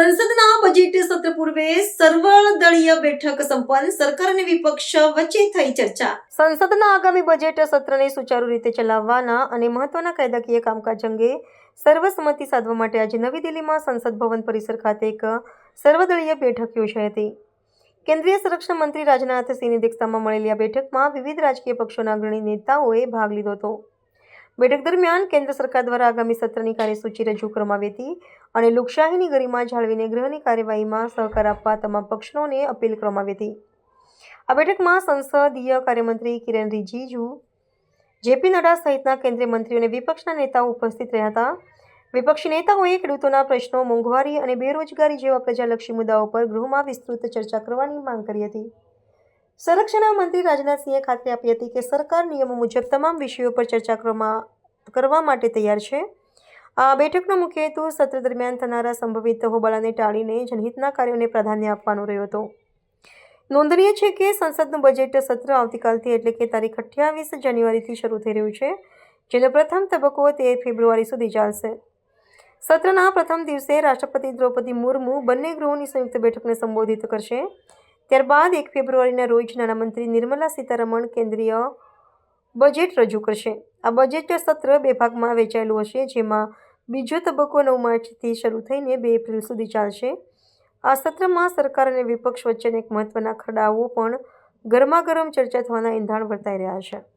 સંસદના બજેટ સત્ર પૂર્વે સર્વદળીય બેઠક સંપન્ન. સરકાર અને વિપક્ષ વચ્ચે થઈ ચર્ચા. સંસદના આગામી બજેટ સત્રને સુચારુ રીતે ચલાવવાના અને મહત્વના કાયદાકીય કામકાજ અંગે સર્વસંમતિ સાધવા માટે આજે નવી દિલ્હીમાં સંસદ ભવન પરિસર ખાતે એક સર્વદળીય બેઠક યોજાઈ હતી. કેન્દ્રીય સંરક્ષણ મંત્રી રાજનાથ સિંહની અધ્યક્ષતામાં મળેલી આ બેઠકમાં વિવિધ રાજકીય પક્ષોના અગ્રણી નેતાઓએ ભાગ લીધો હતો. બેઠક દરમિયાન કેન્દ્ર સરકાર દ્વારા આગામી સત્રની કાર્યસૂચિ રજૂ કરવામાં આવી હતી અને લોકશાહીની ગરિમા જાળવીને ગૃહની કાર્યવાહીમાં સહકાર આપવા તમામ પક્ષોને અપીલ કરવામાં આવી હતી. આ બેઠકમાં સંસદીય કાર્યમંત્રી કિરેન રિજિજુ, જેપી નડ્ડા સહિતના કેન્દ્રીય મંત્રીઓ અને વિપક્ષના નેતાઓ ઉપસ્થિત રહ્યા હતા. વિપક્ષી નેતાઓએ ખેડૂતોના પ્રશ્નો, મોંઘવારી અને બેરોજગારી જેવા પ્રજાલક્ષી મુદ્દાઓ પર ગૃહમાં વિસ્તૃત ચર્ચા કરવાની માંગ કરી હતી. સંરક્ષણ મંત્રી રાજનાથસિંહે ખાતરી આપી હતી કે સરકાર નિયમો મુજબ તમામ વિષયો પર ચર્ચા કરવા માટે તૈયાર છે. આ બેઠકનો મુખ્ય હેતુ સત્ર દરમિયાન થનારા સંભવિત હોબાળાને ટાળીને જનહિતના કાર્યોને પ્રાધાન્ય આપવાનો રહ્યો હતો. નોંધનીય છે કે સંસદનું બજેટ સત્ર આવતીકાલથી એટલે કે તારીખ 28 જાન્યુઆરીથી શરૂ થઈ રહ્યું છે, જેનો પ્રથમ તબક્કો 13 ફેબ્રુઆરી સુધી ચાલશે. સત્રના પ્રથમ દિવસે રાષ્ટ્રપતિ દ્રૌપદી મુર્મુ બંને ગૃહોની સંયુક્ત બેઠકને સંબોધિત કરશે. ત્યારબાદ 1 ફેબ્રુઆરીના રોજ નાણામંત્રી નિર્મલા સીતારમણ કેન્દ્રીય બજેટ રજૂ કરશે. આ બજેટ સત્ર 2 ભાગમાં વહેંચાયેલું હશે, જેમાં બીજો તબક્કો 9 માર્ચથી શરૂ થઈને 2 એપ્રિલ સુધી ચાલશે. આ સત્રમાં સરકાર અને વિપક્ષ વચ્ચેના એક મહત્વના ખરડાઓ પણ ગરમાગરમ ચર્ચા થવાના એંધાણ વર્તાઈ રહ્યા છે.